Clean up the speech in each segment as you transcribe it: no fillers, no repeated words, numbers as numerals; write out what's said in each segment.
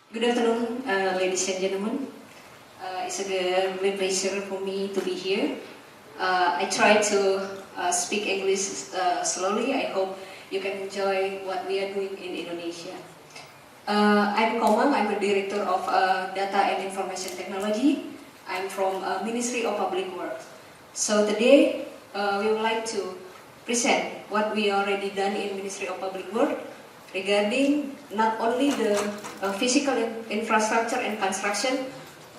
Good afternoon, ladies and gentlemen. It's a great pleasure for me to be here. I try to speak English slowly. I hope you can enjoy what we are doing in Indonesia. I'm Komang. I'm the Director of Data and Information Technology. I'm from Ministry of Public Works. So today we would like to present what we already done in Ministry of Public Works regarding not only the physical infrastructure and construction,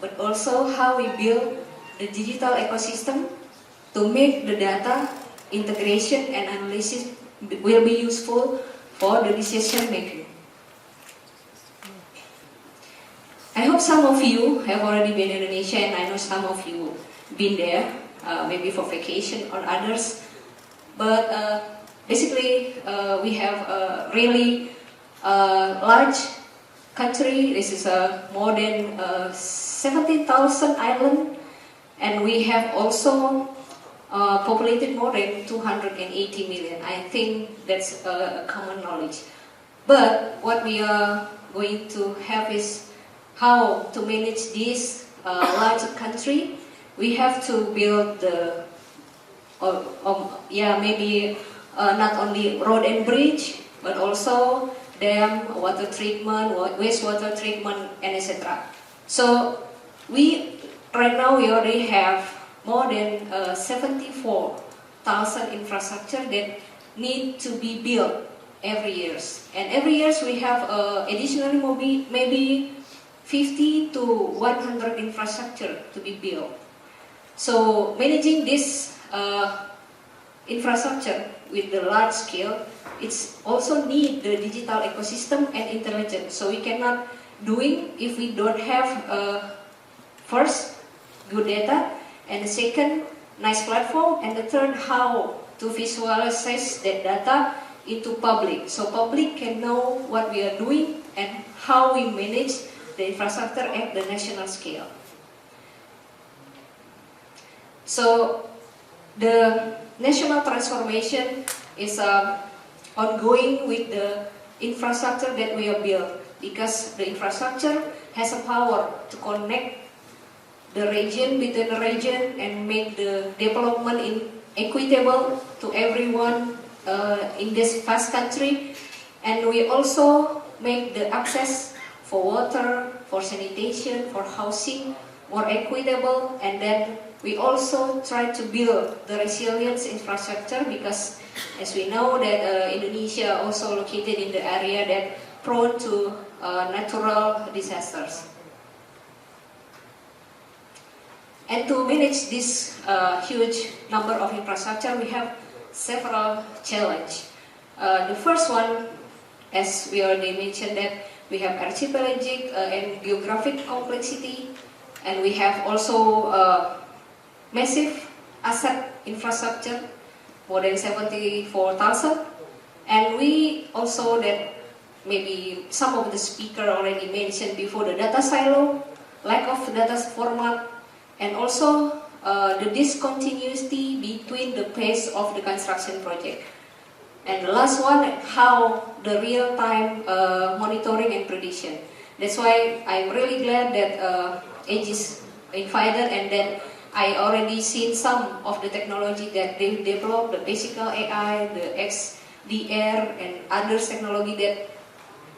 but also how we build the digital ecosystem to make the data integration and analysis will be useful for the decision making. I hope some of you have already been in Indonesia, and I know some of you been there, maybe for vacation or others. But basically, we have a really large country. This is more than 70,000 island, and we have also populated more than 280 million. I think that's a common knowledge. But what we are going to have is how to manage this large country. We have to build the maybe not only road and bridge, but also dam, water treatment, wastewater treatment, and etc. So right now we already have more than 74,000 infrastructure that need to be built every year. And every year we have additionally maybe 50 to 100 infrastructure to be built. So managing this infrastructure with the large scale, it's also need the digital ecosystem and intelligence. So we cannot doing if we don't have first good data, and the second nice platform, and the third how to visualize that data into public, so public can know what we are doing and how we manage the infrastructure at the national scale. So the national transformation is ongoing with the infrastructure that we have built, because the infrastructure has a power to connect the region between the region and make the development equitable to everyone in this vast country. And we also make the access for water, for sanitation, for housing more equitable, and then we also try to build the resilience infrastructure, because as we know that Indonesia also located in the area that prone to natural disasters. And to manage this huge number of infrastructure, we have several challenges. The first one, as we already mentioned, that we have archipelagic and geographic complexity, and we have also massive asset infrastructure, more than 74,000. And we also, that maybe some of the speaker already mentioned before, the data silo, lack of data format, and also the discontinuity between the pace of the construction project. And the last one, how the real-time monitoring and prediction. That's why I'm really glad that Aegis invited, and then I already seen some of the technology that they developed, the physical AI, the XDR, and others technology that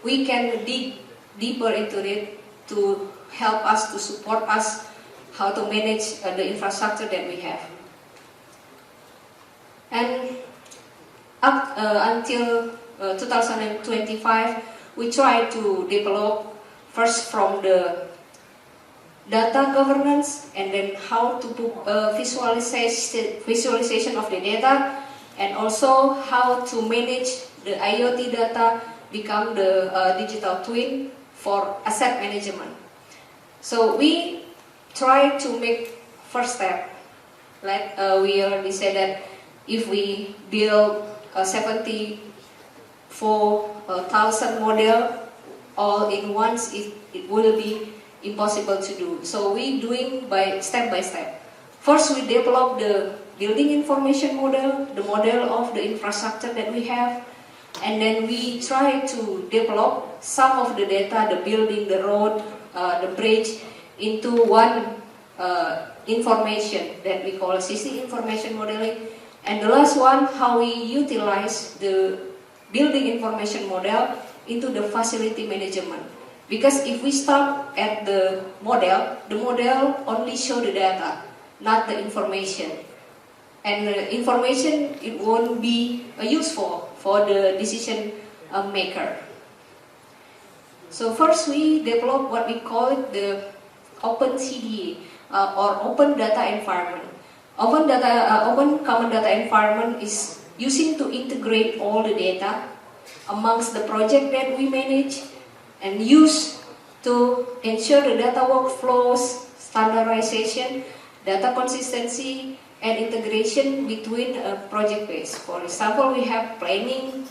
we can dig deeper into it to help us, to support us how to manage the infrastructure that we have. And up until 2025, we try to develop first from the data governance, and then how to visualization of the data, and also how to manage the IoT data, become the digital twin for asset management. So we try to make first step, like we already said that if we build a 74,000 model all in once, it will be impossible to do. So we doing by step. First, we develop the building information model, the model of the infrastructure that we have. And then we try to develop some of the data, the building, the road, the bridge, into one information that we call CC information modeling. And the last one, how we utilize the building information model into the facility management. Because if we stop at the model only show the data, not the information. And the information, it won't be useful for the decision maker. So first we develop what we call it the Open CDE or Open Data Environment. Open Common Data Environment is using to integrate all the data amongst the project that we manage and use to ensure the data workflows, standardization, data consistency, and integration between project phase. For example, we have planning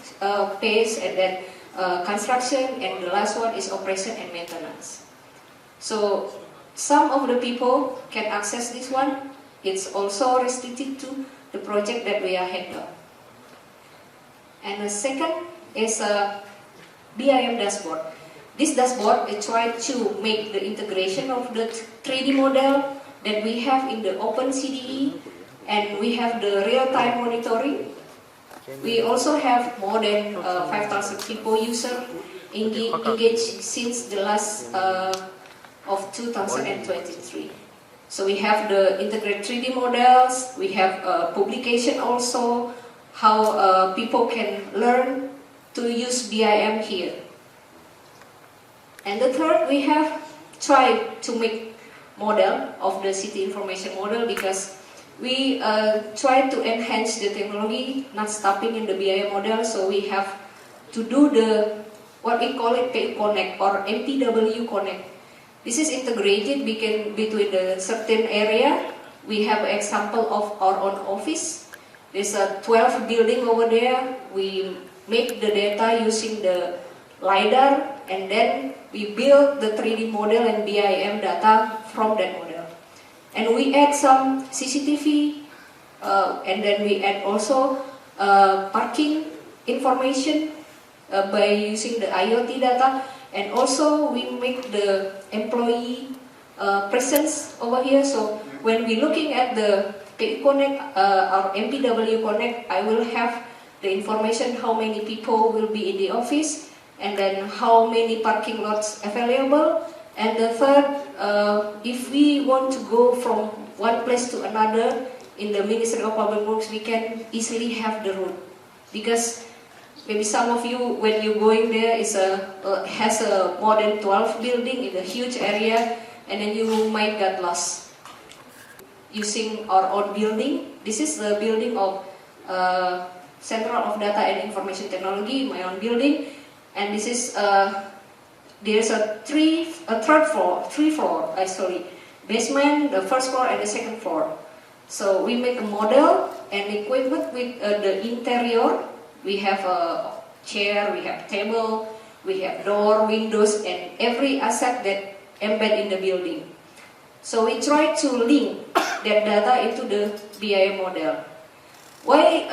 phase and then construction, and the last one is operation and maintenance. So some of the people can access this one. It's also restricted to the project that we are handling. And the second is a BIM dashboard. This dashboard is trying to make the integration of the 3D model that we have in the Open CDE, and we have the real-time monitoring. We also have more than 5,000 people user engaged since the last of 2023. So we have the integrated 3D models, we have publication also, how people can learn to use BIM here. And the third, we have tried to make model of the city information model because we try to enhance the technology, not stopping in the BIM model, so we have to do the, what we call it, PU Connect or MPW Connect. This is integrated between the certain area. We have an example of our own office. There's a 12 building over there. We make the data using the LiDAR, and then we build the 3D model and BIM data from that model. And we add some CCTV, and then we add also parking information by using the IoT data. And also we make the employee presence over here. So when we're looking at the PU Connect or MPW Connect, I will have the information how many people will be in the office, and then how many parking lots available. And the third, if we want to go from one place to another in the Ministry of Public Works, we can easily have the route. Because maybe some of you, when you're going there, has a more than 12 building in a huge area, and then you might get lost. Using our own building, this is the building of Center of Data and Information Technology, my own building, and this is there's three floor, basement, the first floor, and the second floor. So we make a model and equipment with the interior. We have a chair, we have table, we have door, windows, and every asset that embed in the building. So we try to link that data into the BIM model. Why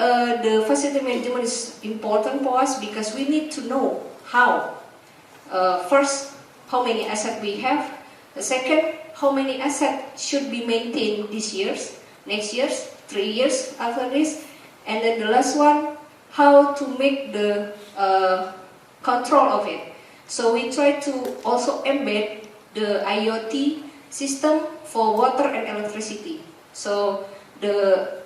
the facility management is important for us? Because we need to know how. First, how many assets we have. The second, how many assets should be maintained this year, next year, 3 years after this. And then the last one, how to make the control of it. So we try to also embed the IoT system for water and electricity. So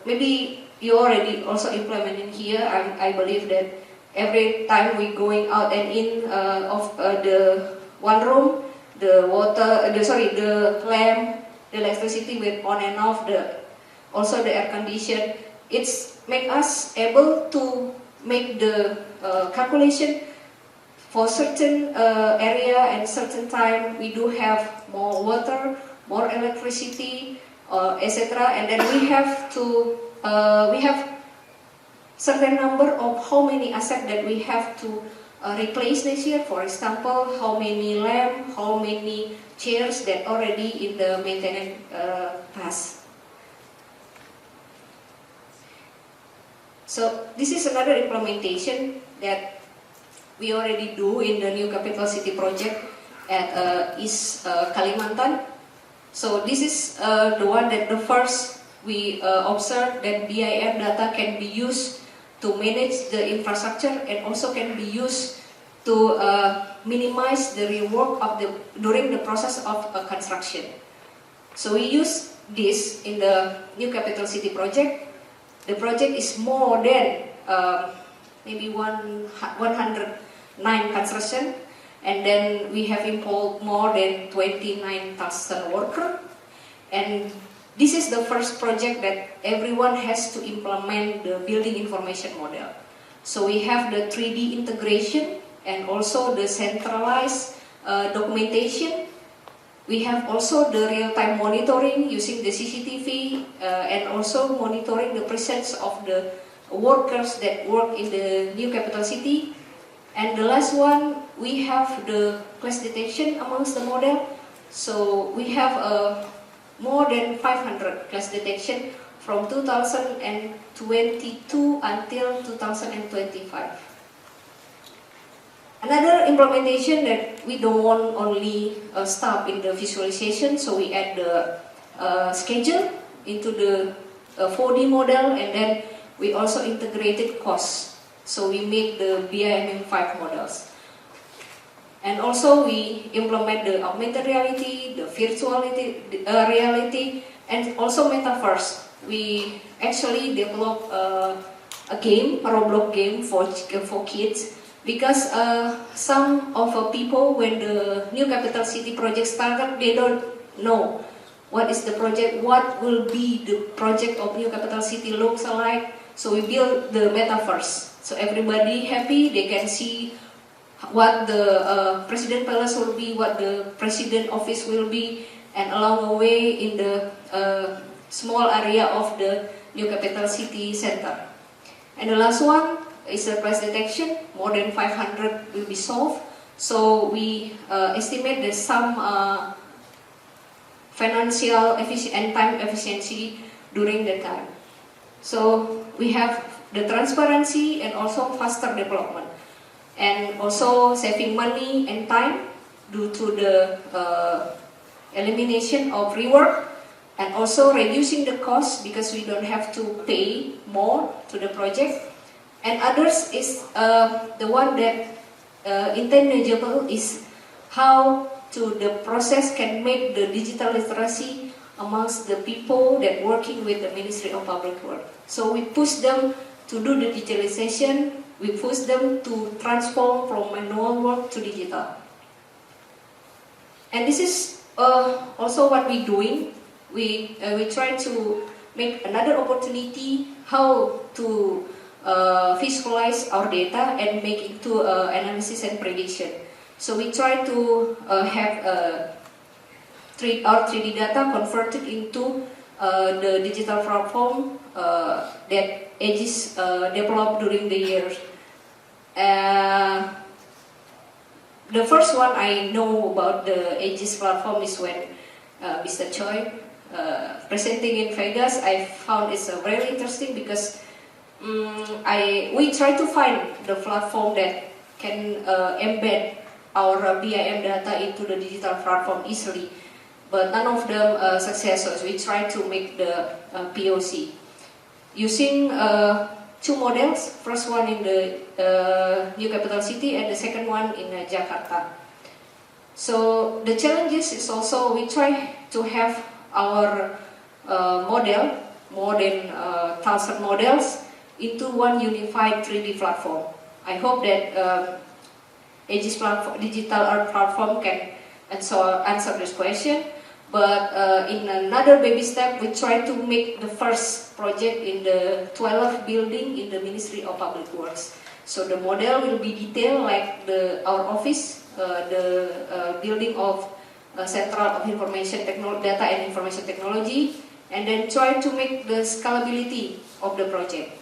maybe you already also implemented here. I believe that every time we going out and in of the one room, the lamp, the electricity with on and off, also the air condition, it's make us able to make the calculation for certain area and certain time. We do have more water, more electricity, etc. And then we have to we have certain number of how many assets that we have to replace this year. For example, how many lamp, how many chairs that already in the maintenance task. So this is another implementation that we already do in the New Capital City project at East Kalimantan. So this is the one that the first we observed that BIM data can be used to manage the infrastructure and also can be used to minimize the rework of during the process of construction. So we use this in the New Capital City project. The project is more than maybe 109 construction, and then we have involved more than 29,000 workers. And this is the first project that everyone has to implement the building information model. So we have the 3D integration and also the centralized documentation. We have also the real-time monitoring using the CCTV and also monitoring the presence of the workers that work in the New Capital City. And the last one, we have the clash detection amongst the model. So we have more than 500 clash detection from 2022 until 2025. Another implementation that we don't want only stop in the visualization, so we add the schedule into the 4D model, and then we also integrated costs. So we make the BIM5 models. And also we implement the augmented reality, the virtual reality, and also metaverse. We actually develop a game, a Roblox game for kids, because some of the people, when the New Capital City project started, they don't know what is the project, what will be the project of New Capital City looks like. So we build the metaverse. So everybody happy, they can see what the President Palace will be, what the President Office will be, and along the way in the small area of the New Capital City Center. And the last one is the clash detection. More than 500 will be solved. So we estimate that some financial efficiency and time efficiency during the time. So we have the transparency and also faster development, and also saving money and time due to the elimination of rework, and also reducing the cost because we don't have to pay more to the project. And others is the one that intangible is how to the process can make the digital literacy amongst the people that working with the Ministry of Public Works. So we push them to do the digitalization, we push them to transform from manual work to digital. And this is also what we're doing. We try to make another opportunity how to visualize our data and make it to analysis and prediction. So we try to have our 3D data converted into the digital platform that Aegis developed during the years. The first one I know about the Aegis platform is when Mr. Choi presenting in Vegas. I found it's very interesting because we try to find the platform that can embed our BIM data into the digital platform easily, but none of them successful. We try to make the POC using two models. First one in the New Capital City and the second one in Jakarta. So the challenges is also we try to have our model, more than 1,000 models, into one unified 3D platform. I hope that Aegis platform, digital art platform can answer this question. But in another baby step, we try to make the first project in the 12th building in the Ministry of Public Works. So the model will be detailed like our office, the building of Central of Information Data and Information Technology, and then try to make the scalability of the project.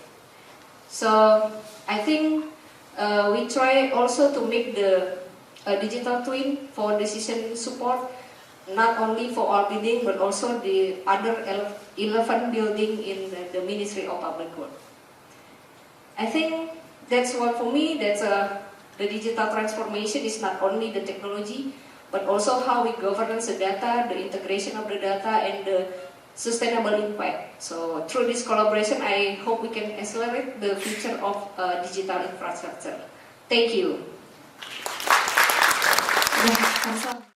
So I think we try also to make the digital twin for decision support, not only for our building but also the other 11 building in the Ministry of Public Works. I think that's what for me. That's the digital transformation is not only the technology, but also how we govern the data, the integration of the data, and the sustainable impact. So through this collaboration, I hope we can accelerate the future of digital infrastructure. Thank you. 네, 감사합니다.